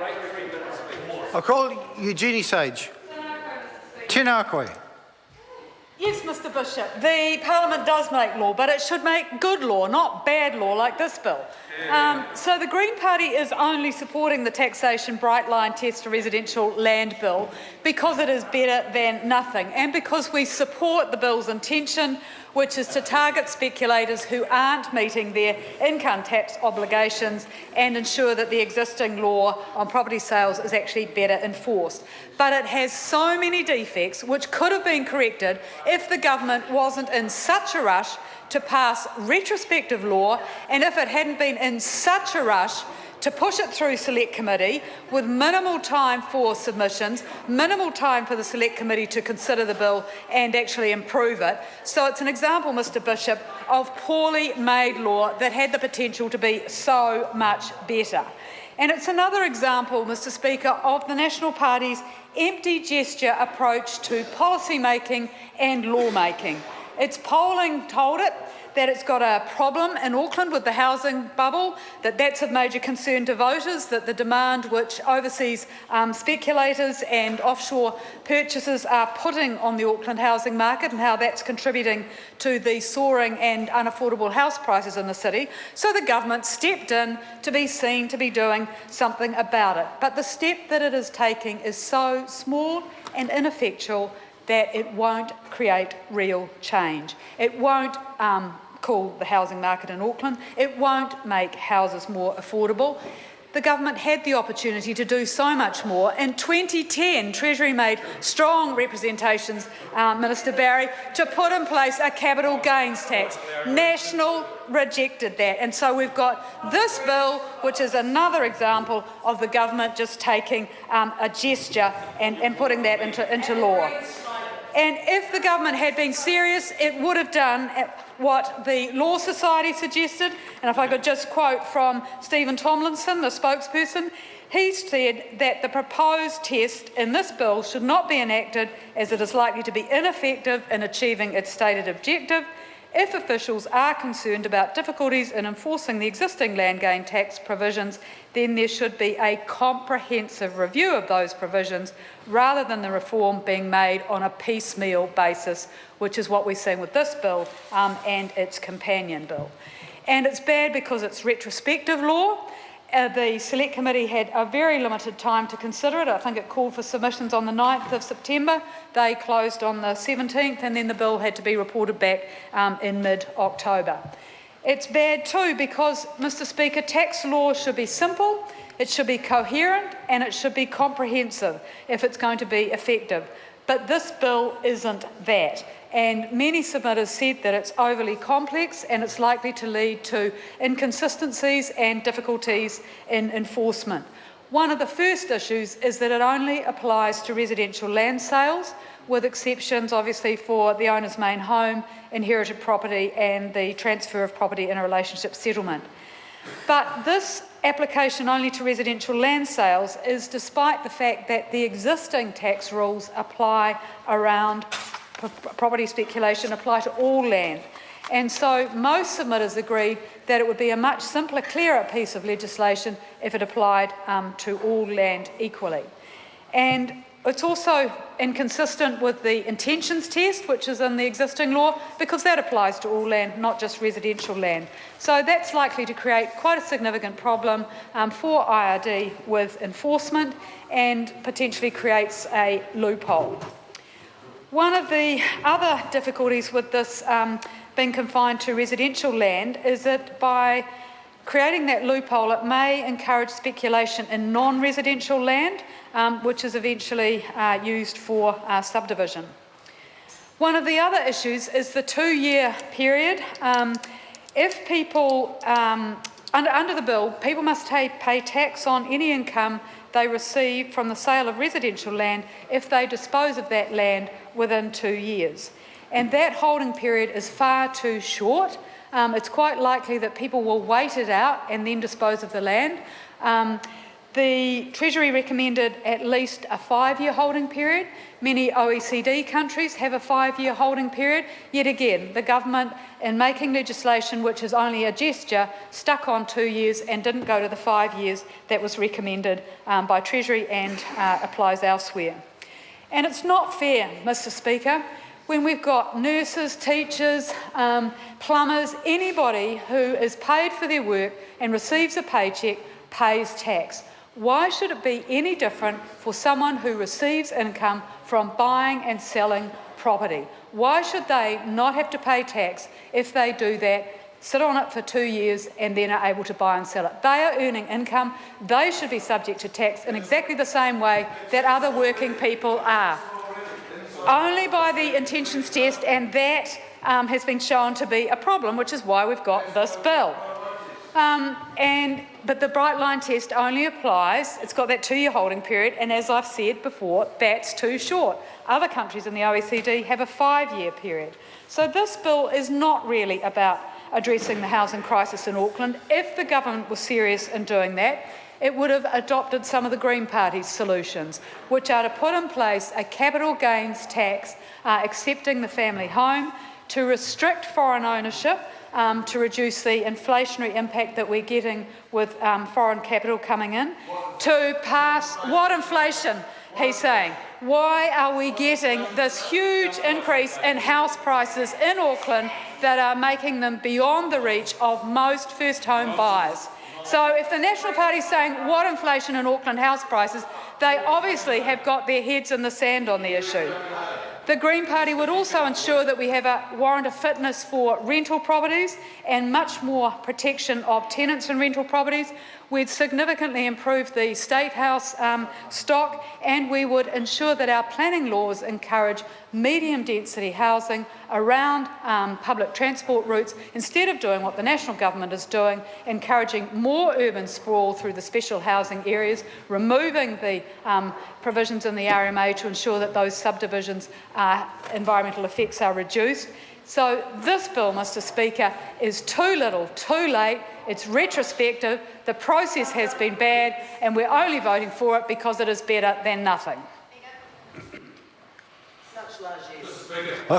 I call Eugenie Sage. Tēnā koe. Yes, Mr Bishop, the Parliament does make law, but it should make good law, not bad law like this bill. So the Green Party is only supporting the taxation bright line test for residential land bill because it is better than nothing, and because we support the bill's intention, which is to target speculators who aren't meeting their income tax obligations and ensure that the existing law on property sales is actually better enforced. But it has so many defects which could have been corrected if the government wasn't in such a rush to pass retrospective law, and if it hadn't been in such a rush to push it through Select Committee with minimal time for submissions, minimal time for the Select Committee to consider the bill and actually improve it. So it's an example, Mr Bishop, of poorly made law that had the potential to be so much better. And it's another example, Mr Speaker, of the National Party's empty gesture approach to policy making and lawmaking. Its polling told it that it's got a problem in Auckland with the housing bubble, that's of major concern to voters, that the demand which overseas speculators and offshore purchasers are putting on the Auckland housing market and how that's contributing to the soaring and unaffordable house prices in the city. So the government stepped in to be seen to be doing something about it. But the step that it is taking is so small and ineffectual that it won't create real change. It won't cool the housing market in Auckland. It won't make houses more affordable. The government had the opportunity to do so much more. In 2010, Treasury made strong representations, Minister Barry, to put in place a capital gains tax. National rejected that. And so we've got this bill, which is another example of the government just taking a gesture and putting that into law. And if the government had been serious, it would have done what the Law Society suggested. And if I could just quote from Stephen Tomlinson, the spokesperson, he said that the proposed test in this bill should not be enacted as it is likely to be ineffective in achieving its stated objective. If officials are concerned about difficulties in enforcing the existing land gain tax provisions, then there should be a comprehensive review of those provisions rather than the reform being made on a piecemeal basis, which is what we're seeing with this bill and its companion bill. And it's bad because it's retrospective law. The Select Committee had a very limited time to consider it. I think it called for submissions on the 9th of September. They closed on the 17th, and then the bill had to be reported back in mid-October. It's bad too because, Mr Speaker, tax law should be simple, it should be coherent, and it should be comprehensive if it's going to be effective. But this bill isn't that. And many submitters said that it's overly complex and it's likely to lead to inconsistencies and difficulties in enforcement. One of the first issues is that it only applies to residential land sales, with exceptions obviously for the owner's main home, inherited property and the transfer of property in a relationship settlement. But this application only to residential land sales is despite the fact that the existing tax rules apply around property speculation, apply to all land. And so most submitters agreed that it would be a much simpler, clearer piece of legislation if it applied to all land equally. And it's also inconsistent with the intentions test, which is in the existing law, because that applies to all land, not just residential land. So that's likely to create quite a significant problem for IRD with enforcement and potentially creates a loophole. One of the other difficulties with this being confined to residential land is that by creating that loophole, it may encourage speculation in non-residential land, which is eventually used for subdivision. One of the other issues is the 2-year period. If people, under the bill, people must pay tax on any income they receive from the sale of residential land if they dispose of that land within 2 years. And that holding period is far too short. It's quite likely that people will wait it out and then dispose of the land. The Treasury recommended at least a 5-year holding period. Many OECD countries have a 5-year holding period. Yet again, the government, in making legislation which is only a gesture, stuck on 2 years and didn't go to the 5 years that was recommended by Treasury and applies elsewhere. And it's not fair, Mr Speaker, when we've got nurses, teachers, plumbers, anybody who is paid for their work and receives a paycheck pays tax. Why should it be any different for someone who receives income from buying and selling property? Why should they not have to pay tax if they do that, sit on it for 2 years and then are able to buy and sell it? They are earning income. They should be subject to tax in exactly the same way that other working people are. Only by the intentions test, and that has been shown to be a problem, which is why we've got this bill. But the bright line test only applies, it's got that 2-year holding period, and as I've said before, that's too short. Other countries in the OECD have a 5-year period. So this bill is not really about addressing the housing crisis in Auckland. If the government was serious in doing that, it would have adopted some of the Green Party's solutions, which are to put in place a capital gains tax accepting the family home, to restrict foreign ownership, to reduce the inflationary impact that we're getting with foreign capital coming in, to pass what inflation, he's saying. Why are we getting this huge increase in house prices in Auckland that are making them beyond the reach of most first home buyers? So if the National Party is saying what inflation in Auckland house prices, they obviously have got their heads in the sand on the issue. The Green Party would also ensure that we have a warrant of fitness for rental properties and much more protection of tenants in rental properties. We'd significantly improve the State House stock, and we would ensure that our planning laws encourage medium density housing around public transport routes, instead of doing what the national government is doing, encouraging more urban sprawl through the special housing areas, removing the provisions in the RMA to ensure that those subdivisions' environmental effects are reduced. So this bill, Mr Speaker, is too little, too late. It's retrospective. The process has been bad, and we're only voting for it because it is better than nothing.